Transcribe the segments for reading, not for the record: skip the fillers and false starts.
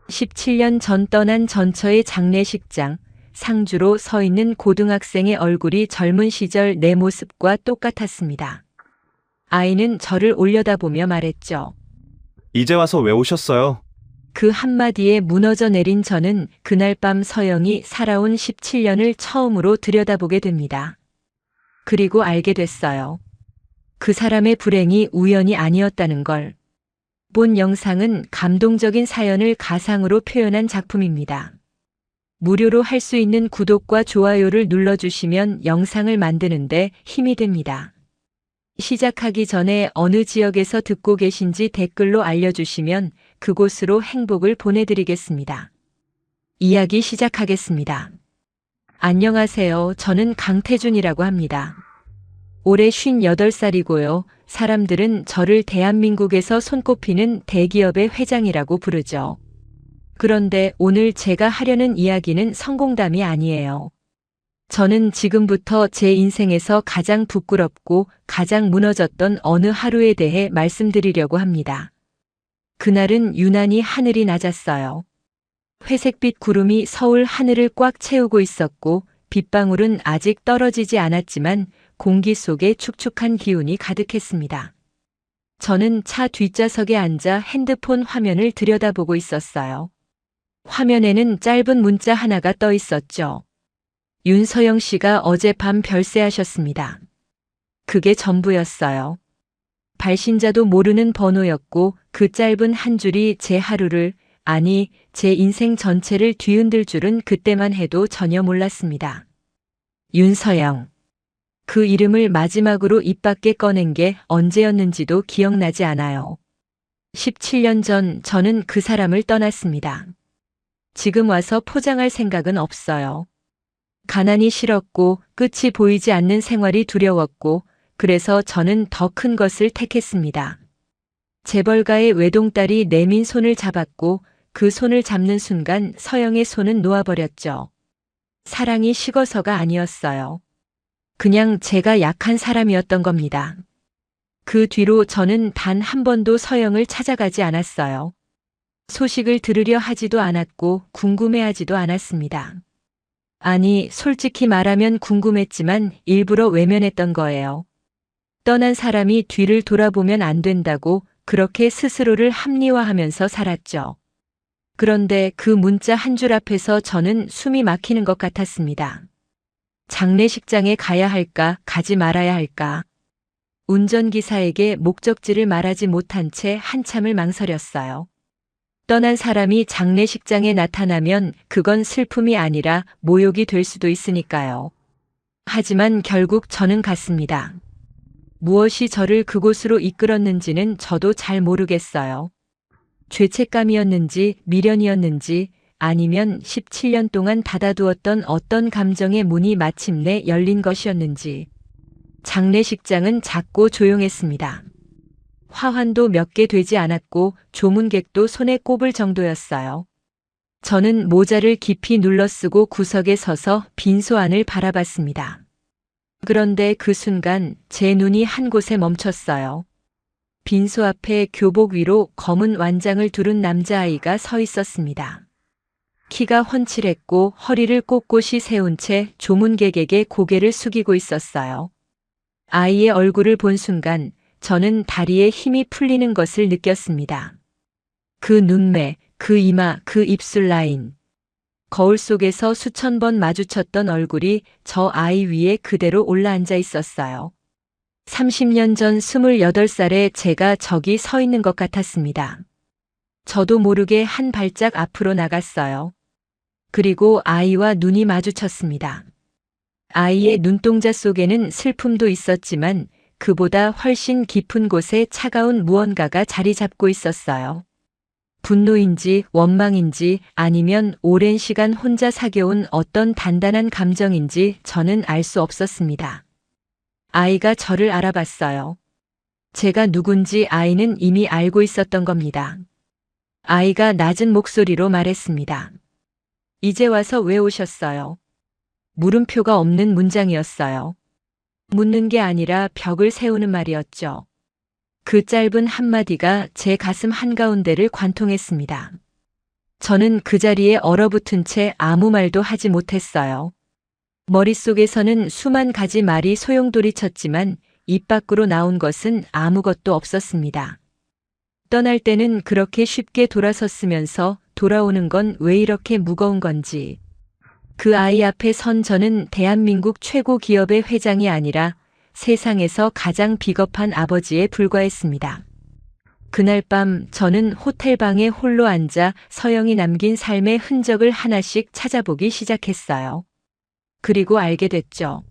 17년 전 떠난 전처의 장례식장, 상주로 서 있는 고등학생의 얼굴이 젊은 시절 내 모습과 똑같았습니다. 아이는 저를 올려다보며 말했죠. 이제 와서 왜 오셨어요? 그 한마디에 무너져 내린 저는 그날 밤 서영이 살아온 17년을 처음으로 들여다보게 됩니다. 그리고 알게 됐어요. 그 사람의 불행이 우연이 아니었다는 걸. 본 영상은 감동적인 사연을 가상으로 표현한 작품입니다. 무료로 할 수 있는 구독과 좋아요를 눌러주시면 영상을 만드는데 힘이 됩니다. 시작하기 전에 어느 지역에서 듣고 계신지 댓글로 알려주시면 그곳으로 행복을 보내드리겠습니다. 이야기 시작하겠습니다. 안녕하세요. 저는 강태준이라고 합니다. 올해 58살이고요. 사람들은 저를 대한민국에서 손꼽히는 대기업의 회장이라고 부르죠. 그런데 오늘 제가 하려는 이야기는 성공담이 아니에요. 저는 지금부터 제 인생에서 가장 부끄럽고 가장 무너졌던 어느 하루에 대해 말씀드리려고 합니다. 그날은 유난히 하늘이 낮았어요. 회색빛 구름이 서울 하늘을 꽉 채우고 있었고 빗방울은 아직 떨어지지 않았지만 공기 속에 축축한 기운이 가득했습니다. 저는 차 뒷좌석에 앉아 핸드폰 화면을 들여다보고 있었어요. 화면에는 짧은 문자 하나가 떠 있었죠. 윤서영 씨가 어젯밤 별세하셨습니다. 그게 전부였어요. 발신자도 모르는 번호였고 그 짧은 한 줄이 제 하루를, 아니, 제 인생 전체를 뒤흔들 줄은 그때만 해도 전혀 몰랐습니다. 윤서영. 그 이름을 마지막으로 입 밖에 꺼낸 게 언제였는지도 기억나지 않아요. 17년 전 저는 그 사람을 떠났습니다. 지금 와서 포장할 생각은 없어요. 가난이 싫었고 끝이 보이지 않는 생활이 두려웠고 그래서 저는 더 큰 것을 택했습니다. 재벌가의 외동딸이 내민 손을 잡았고 그 손을 잡는 순간 서영의 손은 놓아버렸죠. 사랑이 식어서가 아니었어요. 그냥 제가 약한 사람이었던 겁니다. 그 뒤로 저는 단 한 번도 서영을 찾아가지 않았어요. 소식을 들으려 하지도 않았고 궁금해하지도 않았습니다. 아니, 솔직히 말하면 궁금했지만 일부러 외면했던 거예요. 떠난 사람이 뒤를 돌아보면 안 된다고 그렇게 스스로를 합리화하면서 살았죠. 그런데 그 문자 한 줄 앞에서 저는 숨이 막히는 것 같았습니다. 장례식장에 가야 할까, 가지 말아야 할까. 운전기사에게 목적지를 말하지 못한 채 한참을 망설였어요. 떠난 사람이 장례식장에 나타나면 그건 슬픔이 아니라 모욕이 될 수도 있으니까요. 하지만 결국 저는 갔습니다. 무엇이 저를 그곳으로 이끌었는지는 저도 잘 모르겠어요. 죄책감이었는지 미련이었는지 아니면 17년 동안 닫아두었던 어떤 감정의 문이 마침내 열린 것이었는지. 장례식장은 작고 조용했습니다. 화환도 몇 개 되지 않았고 조문객도 손에 꼽을 정도였어요. 저는 모자를 깊이 눌러쓰고 구석에 서서 빈소 안을 바라봤습니다. 그런데 그 순간 제 눈이 한 곳에 멈췄어요. 빈소 앞에 교복 위로 검은 완장을 두른 남자아이가 서 있었습니다. 키가 훤칠했고 허리를 꼿꼿이 세운 채 조문객에게 고개를 숙이고 있었어요. 아이의 얼굴을 본 순간 저는 다리에 힘이 풀리는 것을 느꼈습니다. 그 눈매, 그 이마, 그 입술 라인. 거울 속에서 수천 번 마주쳤던 얼굴이 저 아이 위에 그대로 올라앉아 있었어요. 30년 전 28살에 제가 저기 서 있는 것 같았습니다. 저도 모르게 한 발짝 앞으로 나갔어요. 그리고 아이와 눈이 마주쳤습니다. 아이의 눈동자 속에는 슬픔도 있었지만 그보다 훨씬 깊은 곳에 차가운 무언가가 자리 잡고 있었어요. 분노인지 원망인지 아니면 오랜 시간 혼자 사겨온 어떤 단단한 감정인지 저는 알 수 없었습니다. 아이가 저를 알아봤어요. 제가 누군지 아이는 이미 알고 있었던 겁니다. 아이가 낮은 목소리로 말했습니다. 이제 와서 왜 오셨어요? 물음표가 없는 문장이었어요. 묻는 게 아니라 벽을 세우는 말이었죠. 그 짧은 한마디가 제 가슴 한가운데를 관통했습니다. 저는 그 자리에 얼어붙은 채 아무 말도 하지 못했어요. 머릿속에서는 수만 가지 말이 소용돌이쳤지만 입 밖으로 나온 것은 아무것도 없었습니다. 떠날 때는 그렇게 쉽게 돌아섰으면서 돌아오는 건 왜 이렇게 무거운 건지. 그 아이 앞에 선 저는 대한민국 최고 기업의 회장이 아니라 세상에서 가장 비겁한 아버지에 불과했습니다. 그날 밤 저는 호텔방에 홀로 앉아 서영이 남긴 삶의 흔적을 하나씩 찾아보기 시작했어요. 그리고 알게 됐죠.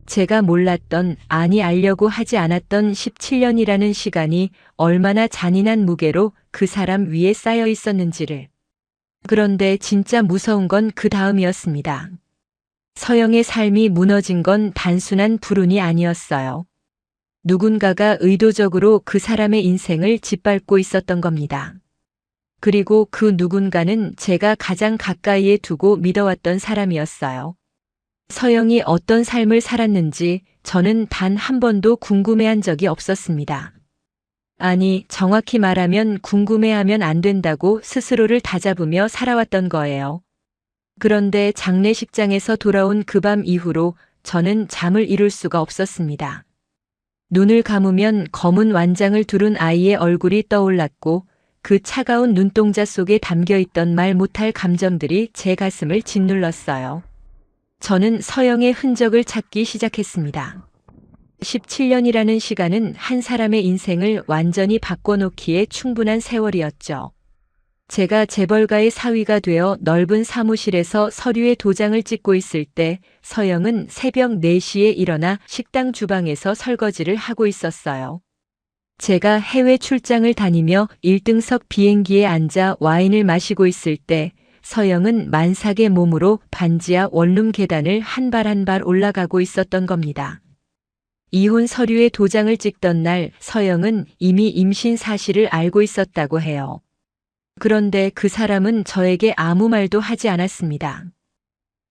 제가 몰랐던, 아니 알려고 하지 않았던 17년이라는 시간이 얼마나 잔인한 무게로 그 사람 위에 쌓여 있었는지를. 그런데 진짜 무서운 건 그 다음이었습니다. 서영의 삶이 무너진 건 단순한 불운이 아니었어요. 누군가가 의도적으로 그 사람의 인생을 짓밟고 있었던 겁니다. 그리고 그 누군가는 제가 가장 가까이에 두고 믿어왔던 사람이었어요. 서영이 어떤 삶을 살았는지 저는 단 한 번도 궁금해한 적이 없었습니다. 아니, 정확히 말하면 궁금해하면 안 된다고 스스로를 다잡으며 살아왔던 거예요. 그런데 장례식장에서 돌아온 그 밤 이후로 저는 잠을 이룰 수가 없었습니다. 눈을 감으면 검은 완장을 두른 아이의 얼굴이 떠올랐고 그 차가운 눈동자 속에 담겨있던 말 못할 감정들이 제 가슴을 짓눌렀어요. 저는 서영의 흔적을 찾기 시작했습니다. 17년이라는 시간은 한 사람의 인생을 완전히 바꿔놓기에 충분한 세월이었죠. 제가 재벌가의 사위가 되어 넓은 사무실에서 서류에 도장을 찍고 있을 때 서영은 새벽 4시에 일어나 식당 주방에서 설거지를 하고 있었어요. 제가 해외 출장을 다니며 1등석 비행기에 앉아 와인을 마시고 있을 때 서영은 만삭의 몸으로 반지하 원룸 계단을 한 발 한 발 올라가고 있었던 겁니다. 이혼 서류에 도장을 찍던 날 서영은 이미 임신 사실을 알고 있었다고 해요. 그런데 그 사람은 저에게 아무 말도 하지 않았습니다.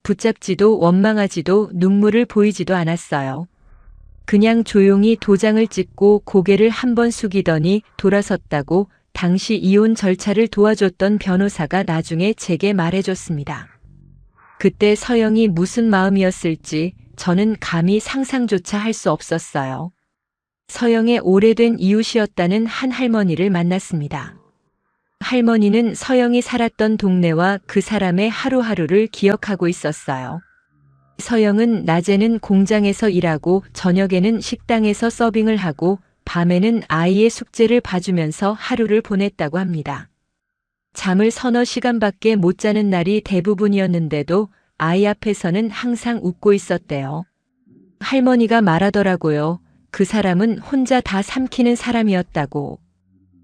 붙잡지도 원망하지도 눈물을 보이지도 않았어요. 그냥 조용히 도장을 찍고 고개를 한번 숙이더니 돌아섰다고 당시 이혼 절차를 도와줬던 변호사가 나중에 제게 말해줬습니다. 그때 서영이 무슨 마음이었을지 저는 감히 상상조차 할 수 없었어요. 서영의 오래된 이웃이었다는 한 할머니를 만났습니다. 할머니는 서영이 살았던 동네와 그 사람의 하루하루를 기억하고 있었어요. 서영은 낮에는 공장에서 일하고 저녁에는 식당에서 서빙을 하고 밤에는 아이의 숙제를 봐주면서 하루를 보냈다고 합니다. 잠을 서너 시간밖에 못 자는 날이 대부분이었는데도 아이 앞에서는 항상 웃고 있었대요. 할머니가 말하더라고요. 그 사람은 혼자 다 삼키는 사람이었다고.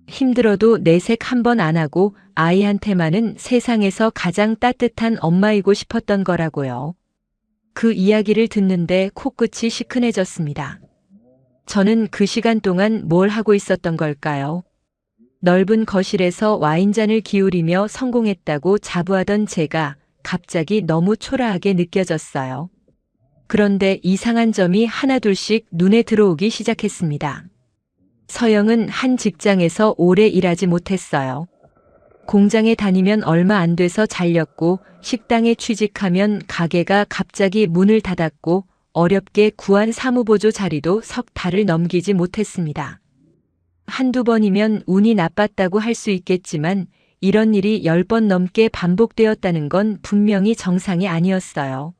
힘들어도 내색 한 번 안 하고 아이한테만은 세상에서 가장 따뜻한 엄마이고 싶었던 거라고요. 그 이야기를 듣는데 코끝이 시큰해졌습니다. 저는 그 시간 동안 뭘 하고 있었던 걸까요? 넓은 거실에서 와인잔을 기울이며 성공했다고 자부하던 제가 갑자기 너무 초라하게 느껴졌어요. 그런데 이상한 점이 하나둘씩 눈에 들어오기 시작했습니다. 서영은 한 직장에서 오래 일하지 못했어요. 공장에 다니면 얼마 안 돼서 잘렸고 식당에 취직하면 가게가 갑자기 문을 닫았고 어렵게 구한 사무보조 자리도 석 달을 넘기지 못했습니다. 한두 번이면 운이 나빴다고 할 수 있겠지만 이런 일이 10번 넘게 반복되었다는 건 분명히 정상이 아니었어요.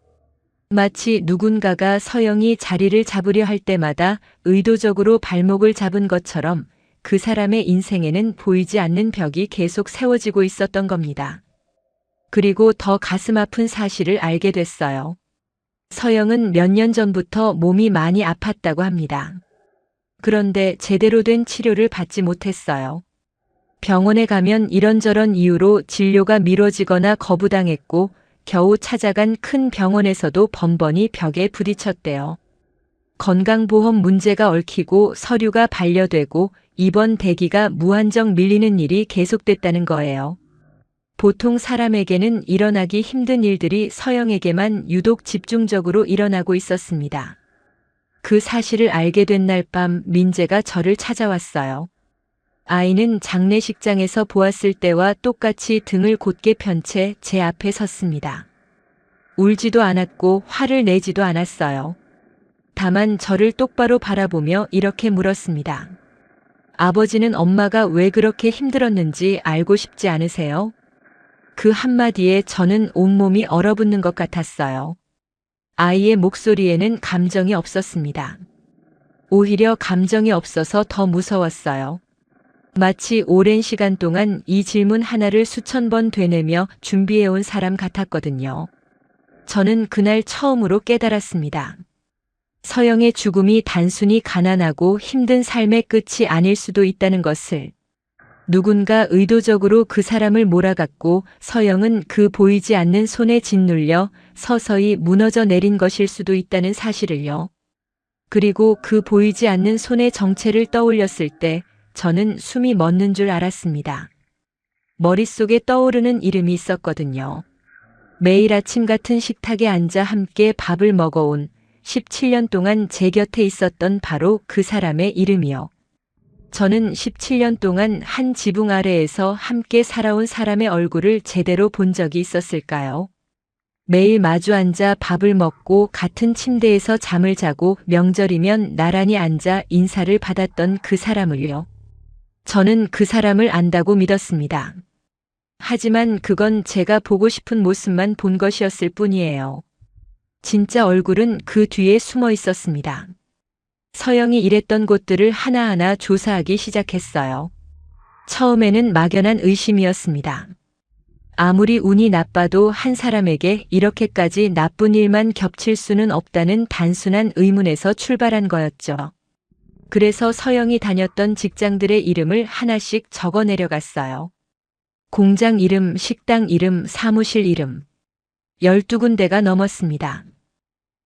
마치 누군가가 서영이 자리를 잡으려 할 때마다 의도적으로 발목을 잡은 것처럼 그 사람의 인생에는 보이지 않는 벽이 계속 세워지고 있었던 겁니다. 그리고 더 가슴 아픈 사실을 알게 됐어요. 서영은 몇 년 전부터 몸이 많이 아팠다고 합니다. 그런데 제대로 된 치료를 받지 못했어요. 병원에 가면 이런저런 이유로 진료가 미뤄지거나 거부당했고 겨우 찾아간 큰 병원에서도 번번이 벽에 부딪혔대요. 건강보험 문제가 얽히고 서류가 반려되고 입원 대기가 무한정 밀리는 일이 계속됐다는 거예요. 보통 사람에게는 일어나기 힘든 일들이 서영에게만 유독 집중적으로 일어나고 있었습니다. 그 사실을 알게 된 날 밤 민재가 저를 찾아왔어요. 아이는 장례식장에서 보았을 때와 똑같이 등을 곧게 편 채 제 앞에 섰습니다. 울지도 않았고 화를 내지도 않았어요. 다만 저를 똑바로 바라보며 이렇게 물었습니다. 아버지는 엄마가 왜 그렇게 힘들었는지 알고 싶지 않으세요? 그 한마디에 저는 온몸이 얼어붙는 것 같았어요. 아이의 목소리에는 감정이 없었습니다. 오히려 감정이 없어서 더 무서웠어요. 마치 오랜 시간 동안 이 질문 하나를 수천 번 되뇌며 준비해온 사람 같았거든요. 저는 그날 처음으로 깨달았습니다. 서영의 죽음이 단순히 가난하고 힘든 삶의 끝이 아닐 수도 있다는 것을. 누군가 의도적으로 그 사람을 몰아갔고 서영은 그 보이지 않는 손에 짓눌려 서서히 무너져 내린 것일 수도 있다는 사실을요. 그리고 그 보이지 않는 손의 정체를 떠올렸을 때 저는 숨이 멎는 줄 알았습니다. 머릿속에 떠오르는 이름이 있었거든요. 매일 아침 같은 식탁에 앉아 함께 밥을 먹어온 17년 동안 제 곁에 있었던 바로 그 사람의 이름이요. 저는 17년 동안 한 지붕 아래에서 함께 살아온 사람의 얼굴을 제대로 본 적이 있었을까요? 매일 마주 앉아 밥을 먹고 같은 침대에서 잠을 자고 명절이면 나란히 앉아 인사를 받았던 그 사람을요. 저는 그 사람을 안다고 믿었습니다. 하지만 그건 제가 보고 싶은 모습만 본 것이었을 뿐이에요. 진짜 얼굴은 그 뒤에 숨어 있었습니다. 서영이 일했던 곳들을 하나하나 조사하기 시작했어요. 처음에는 막연한 의심이었습니다. 아무리 운이 나빠도 한 사람에게 이렇게까지 나쁜 일만 겹칠 수는 없다는 단순한 의문에서 출발한 거였죠. 그래서 서영이 다녔던 직장들의 이름을 하나씩 적어 내려갔어요. 공장 이름, 식당 이름, 사무실 이름. 12군데가 넘었습니다.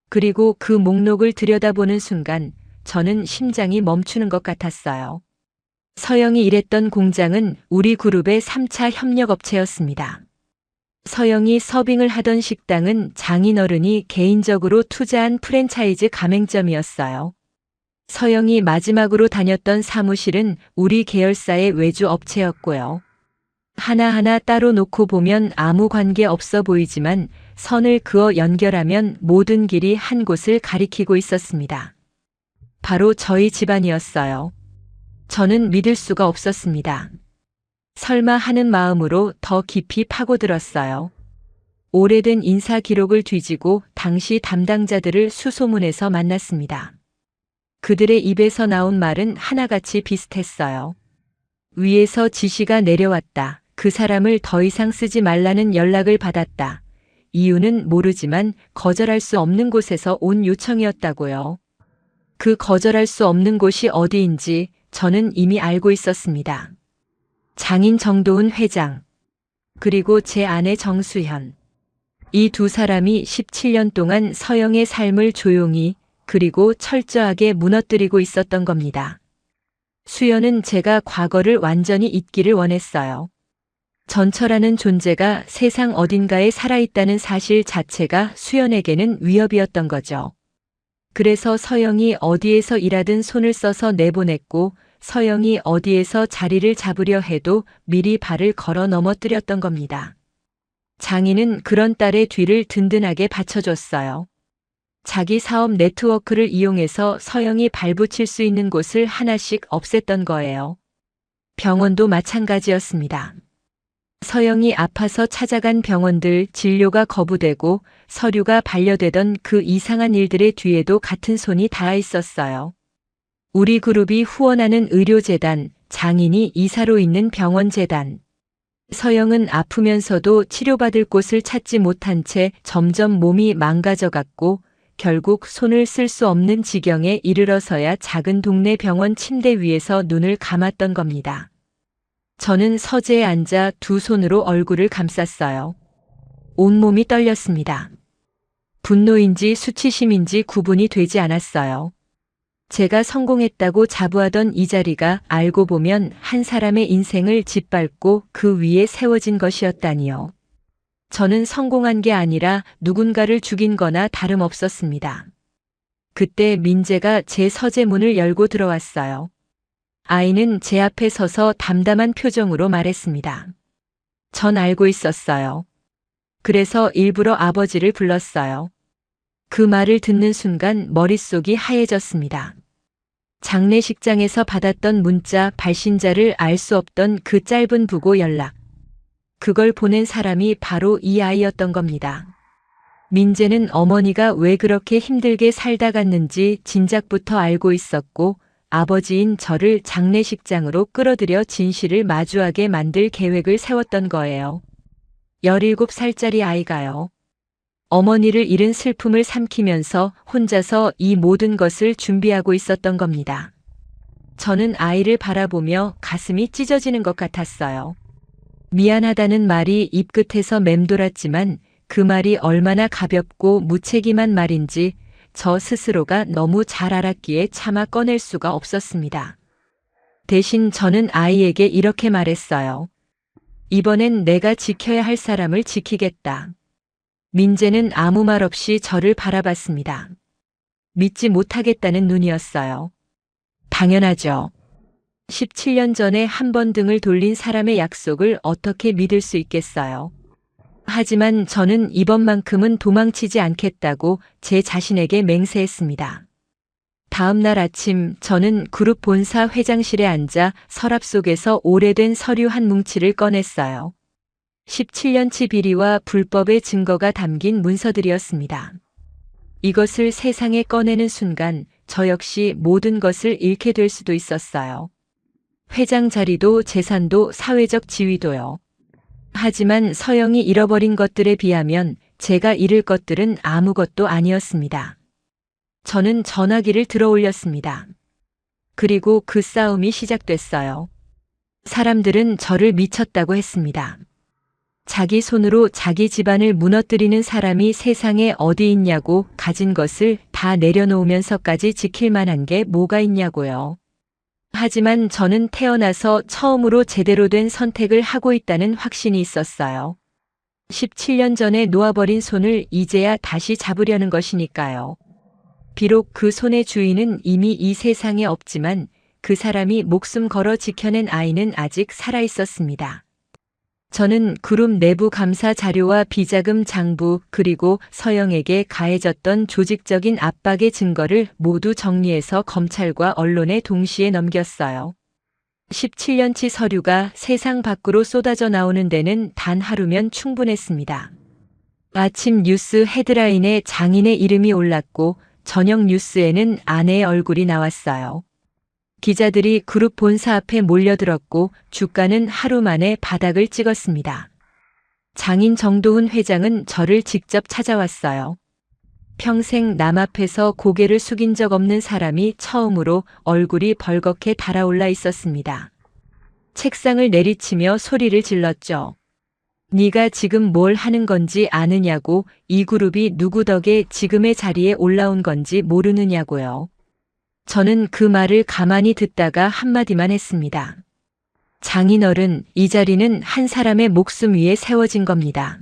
그리고 그 목록을 들여다보는 순간 저는 심장이 멈추는 것 같았어요. 서영이 일했던 공장은 우리 그룹의 3차 협력업체였습니다. 서영이 서빙을 하던 식당은 장인어른이 개인적으로 투자한 프랜차이즈 가맹점이었어요. 서영이 마지막으로 다녔던 사무실은 우리 계열사의 외주 업체였고요. 하나하나 따로 놓고 보면 아무 관계 없어 보이지만 선을 그어 연결하면 모든 길이 한 곳을 가리키고 있었습니다. 바로 저희 집안이었어요. 저는 믿을 수가 없었습니다. 설마 하는 마음으로 더 깊이 파고들었어요. 오래된 인사 기록을 뒤지고 당시 담당자들을 수소문해서 만났습니다. 그들의 입에서 나온 말은 하나같이 비슷했어요. 위에서 지시가 내려왔다. 그 사람을 더 이상 쓰지 말라는 연락을 받았다. 이유는 모르지만 거절할 수 없는 곳에서 온 요청이었다고요. 그 거절할 수 없는 곳이 어디인지 저는 이미 알고 있었습니다. 장인 정도훈 회장, 그리고 제 아내 정수현. 이 두 사람이 17년 동안 서영의 삶을 조용히 그리고 철저하게 무너뜨리고 있었던 겁니다. 수연은 제가 과거를 완전히 잊기를 원했어요. 전철하는 존재가 세상 어딘가에 살아있다는 사실 자체가 수연에게는 위협이었던 거죠. 그래서 서영이 어디에서 일하든 손을 써서 내보냈고 서영이 어디에서 자리를 잡으려 해도 미리 발을 걸어 넘어뜨렸던 겁니다. 장인은 그런 딸의 뒤를 든든하게 받쳐줬어요. 자기 사업 네트워크를 이용해서 서영이 발붙일 수 있는 곳을 하나씩 없앴던 거예요. 병원도 마찬가지였습니다. 서영이 아파서 찾아간 병원들 진료가 거부되고 서류가 반려되던 그 이상한 일들의 뒤에도 같은 손이 닿아 있었어요. 우리 그룹이 후원하는 의료재단, 장인이 이사로 있는 병원재단. 서영은 아프면서도 치료받을 곳을 찾지 못한 채 점점 몸이 망가져갔고 결국 손을 쓸 수 없는 지경에 이르러서야 작은 동네 병원 침대 위에서 눈을 감았던 겁니다. 저는 서재에 앉아 두 손으로 얼굴을 감쌌어요. 온몸이 떨렸습니다. 분노인지 수치심인지 구분이 되지 않았어요. 제가 성공했다고 자부하던 이 자리가 알고 보면 한 사람의 인생을 짓밟고 그 위에 세워진 것이었다니요. 저는 성공한 게 아니라 누군가를 죽인 거나 다름없었습니다. 그때 민재가 제 서재 문을 열고 들어왔어요. 아이는 제 앞에 서서 담담한 표정으로 말했습니다. 전 알고 있었어요. 그래서 일부러 아버지를 불렀어요. 그 말을 듣는 순간 머릿속이 하얘졌습니다. 장례식장에서 받았던 문자 발신자를 알 수 없던 그 짧은 부고 연락. 그걸 보낸 사람이 바로 이 아이였던 겁니다. 민재는 어머니가 왜 그렇게 힘들게 살다 갔는지 진작부터 알고 있었고 아버지인 저를 장례식장으로 끌어들여 진실을 마주하게 만들 계획을 세웠던 거예요. 17살짜리 아이가요. 어머니를 잃은 슬픔을 삼키면서 혼자서 이 모든 것을 준비하고 있었던 겁니다. 저는 아이를 바라보며 가슴이 찢어지는 것 같았어요. 미안하다는 말이 입끝에서 맴돌았지만 그 말이 얼마나 가볍고 무책임한 말인지 저 스스로가 너무 잘 알았기에 차마 꺼낼 수가 없었습니다. 대신 저는 아이에게 이렇게 말했어요. 이번엔 내가 지켜야 할 사람을 지키겠다. 민재는 아무 말 없이 저를 바라봤습니다. 믿지 못하겠다는 눈이었어요. 당연하죠. 17년 전에 한 번 등을 돌린 사람의 약속을 어떻게 믿을 수 있겠어요. 하지만 저는 이번만큼은 도망치지 않겠다고 제 자신에게 맹세했습니다. 다음 날 아침 저는 그룹 본사 회장실에 앉아 서랍 속에서 오래된 서류 한 뭉치를 꺼냈어요. 17년치 비리와 불법의 증거가 담긴 문서들이었습니다. 이것을 세상에 꺼내는 순간 저 역시 모든 것을 잃게 될 수도 있었어요. 회장 자리도 재산도 사회적 지위도요. 하지만 서영이 잃어버린 것들에 비하면 제가 잃을 것들은 아무것도 아니었습니다. 저는 전화기를 들어 올렸습니다. 그리고 그 싸움이 시작됐어요. 사람들은 저를 미쳤다고 했습니다. 자기 손으로 자기 집안을 무너뜨리는 사람이 세상에 어디 있냐고 가진 것을 다 내려놓으면서까지 지킬 만한 게 뭐가 있냐고요. 하지만 저는 태어나서 처음으로 제대로 된 선택을 하고 있다는 확신이 있었어요. 17년 전에 놓아버린 손을 이제야 다시 잡으려는 것이니까요. 비록 그 손의 주인은 이미 이 세상에 없지만 그 사람이 목숨 걸어 지켜낸 아이는 아직 살아 있었습니다. 저는 그룹 내부 감사 자료와 비자금 장부 그리고 서영에게 가해졌던 조직적인 압박의 증거를 모두 정리해서 검찰과 언론에 동시에 넘겼어요. 17년치 서류가 세상 밖으로 쏟아져 나오는 데는 단 하루면 충분했습니다. 아침 뉴스 헤드라인에 장인의 이름이 올랐고 저녁 뉴스에는 아내의 얼굴이 나왔어요. 기자들이 그룹 본사 앞에 몰려들었고 주가는 하루 만에 바닥을 찍었습니다. 장인 정도훈 회장은 저를 직접 찾아왔어요. 평생 남 앞에서 고개를 숙인 적 없는 사람이 처음으로 얼굴이 벌겋게 달아올라 있었습니다. 책상을 내리치며 소리를 질렀죠. 네가 지금 뭘 하는 건지 아느냐고, 이 그룹이 누구 덕에 지금의 자리에 올라온 건지 모르느냐고요. 저는 그 말을 가만히 듣다가 한마디만 했습니다. 장인어른, 이 자리는 한 사람의 목숨 위에 세워진 겁니다.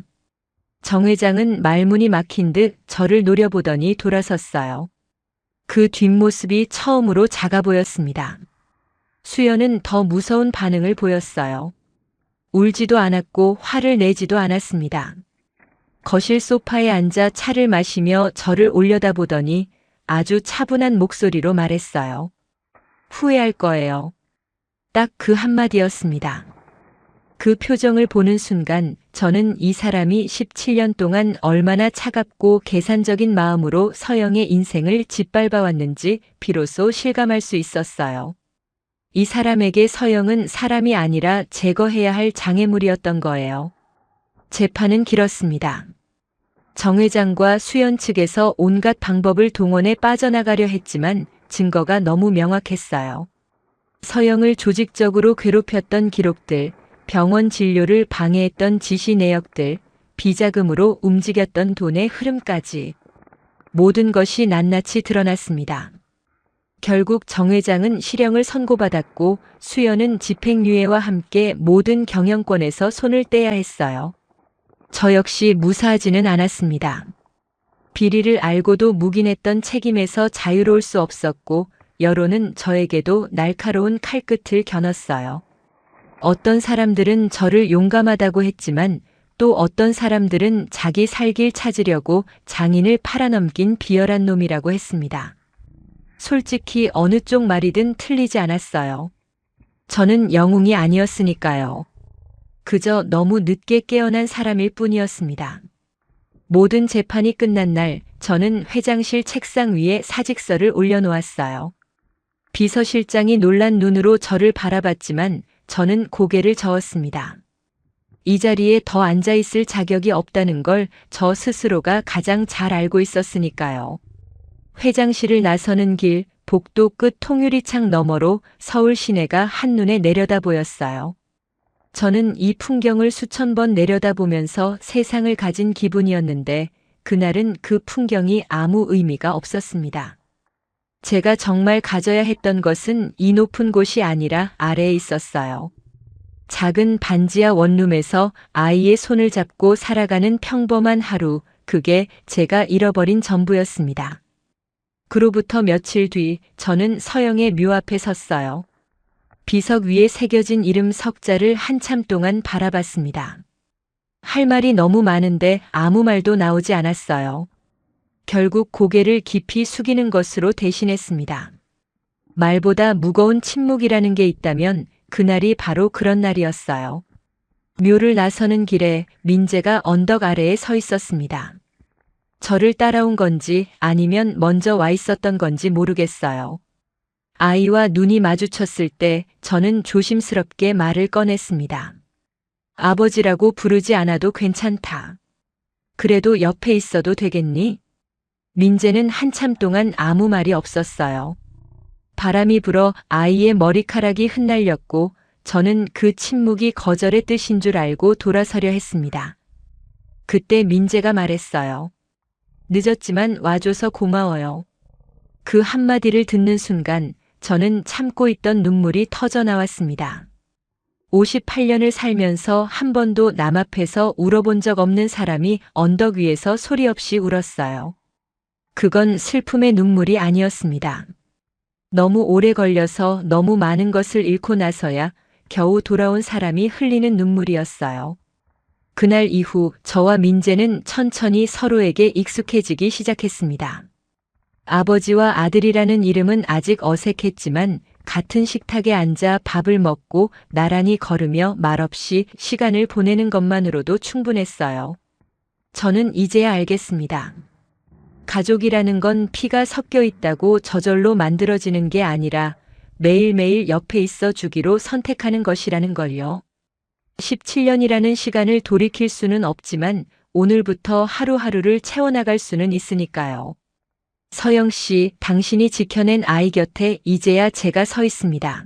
정 회장은 말문이 막힌 듯 저를 노려보더니 돌아섰어요. 그 뒷모습이 처음으로 작아 보였습니다. 수연은 더 무서운 반응을 보였어요. 울지도 않았고 화를 내지도 않았습니다. 거실 소파에 앉아 차를 마시며 저를 올려다보더니 아주 차분한 목소리로 말했어요. 후회할 거예요. 딱 그 한마디였습니다. 그 표정을 보는 순간 저는 이 사람이 17년 동안 얼마나 차갑고 계산적인 마음으로 서영의 인생을 짓밟아왔는지 비로소 실감할 수 있었어요. 이 사람에게 서영은 사람이 아니라 제거해야 할 장애물이었던 거예요. 재판은 길었습니다. 정 회장과 수연 측에서 온갖 방법을 동원해 빠져나가려 했지만 증거가 너무 명확했어요. 서영을 조직적으로 괴롭혔던 기록들, 병원 진료를 방해했던 지시 내역들, 비자금으로 움직였던 돈의 흐름까지 모든 것이 낱낱이 드러났습니다. 결국 정 회장은 실형을 선고받았고 수연은 집행유예와 함께 모든 경영권에서 손을 떼야 했어요. 저 역시 무사하지는 않았습니다. 비리를 알고도 묵인했던 책임에서 자유로울 수 없었고 여론은 저에게도 날카로운 칼끝을 겨눴어요. 어떤 사람들은 저를 용감하다고 했지만 또 어떤 사람들은 자기 살 길 찾으려고 장인을 팔아넘긴 비열한 놈이라고 했습니다. 솔직히 어느 쪽 말이든 틀리지 않았어요. 저는 영웅이 아니었으니까요. 그저 너무 늦게 깨어난 사람일 뿐이었습니다. 모든 재판이 끝난 날 저는 회장실 책상 위에 사직서를 올려놓았어요. 비서실장이 놀란 눈으로 저를 바라봤지만 저는 고개를 저었습니다. 이 자리에 더 앉아 있을 자격이 없다는 걸 저 스스로가 가장 잘 알고 있었으니까요. 회장실을 나서는 길, 복도 끝 통유리창 너머로 서울 시내가 한눈에 내려다 보였어요. 저는 이 풍경을 수천 번 내려다보면서 세상을 가진 기분이었는데 그날은 그 풍경이 아무 의미가 없었습니다. 제가 정말 가져야 했던 것은 이 높은 곳이 아니라 아래에 있었어요. 작은 반지하 원룸에서 아이의 손을 잡고 살아가는 평범한 하루, 그게 제가 잃어버린 전부였습니다. 그로부터 며칠 뒤 저는 서영의 묘 앞에 섰어요. 비석 위에 새겨진 이름 석자를 한참 동안 바라봤습니다. 할 말이 너무 많은데 아무 말도 나오지 않았어요. 결국 고개를 깊이 숙이는 것으로 대신했습니다. 말보다 무거운 침묵이라는 게 있다면 그날이 바로 그런 날이었어요. 묘를 나서는 길에 민재가 언덕 아래에 서 있었습니다. 저를 따라온 건지 아니면 먼저 와 있었던 건지 모르겠어요. 아이와 눈이 마주쳤을 때 저는 조심스럽게 말을 꺼냈습니다. 아버지라고 부르지 않아도 괜찮다. 그래도 옆에 있어도 되겠니? 민재는 한참 동안 아무 말이 없었어요. 바람이 불어 아이의 머리카락이 흩날렸고 저는 그 침묵이 거절의 뜻인 줄 알고 돌아서려 했습니다. 그때 민재가 말했어요. 늦었지만 와줘서 고마워요. 그 한마디를 듣는 순간 저는 참고 있던 눈물이 터져 나왔습니다. 58년을 살면서 한 번도 남 앞에서 울어본 적 없는 사람이 언덕 위에서 소리 없이 울었어요. 그건 슬픔의 눈물이 아니었습니다. 너무 오래 걸려서 너무 많은 것을 잃고 나서야 겨우 돌아온 사람이 흘리는 눈물이었어요. 그날 이후 저와 민재는 천천히 서로에게 익숙해지기 시작했습니다. 아버지와 아들이라는 이름은 아직 어색했지만 같은 식탁에 앉아 밥을 먹고 나란히 걸으며 말없이 시간을 보내는 것만으로도 충분했어요. 저는 이제야 알겠습니다. 가족이라는 건 피가 섞여 있다고 저절로 만들어지는 게 아니라 매일매일 옆에 있어 주기로 선택하는 것이라는 걸요. 17년이라는 시간을 돌이킬 수는 없지만 오늘부터 하루하루를 채워나갈 수는 있으니까요. 서영 씨, 당신이 지켜낸 아이 곁에 이제야 제가 서 있습니다.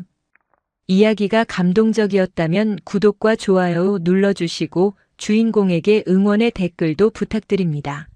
이야기가 감동적이었다면 구독과 좋아요 눌러주시고 주인공에게 응원의 댓글도 부탁드립니다.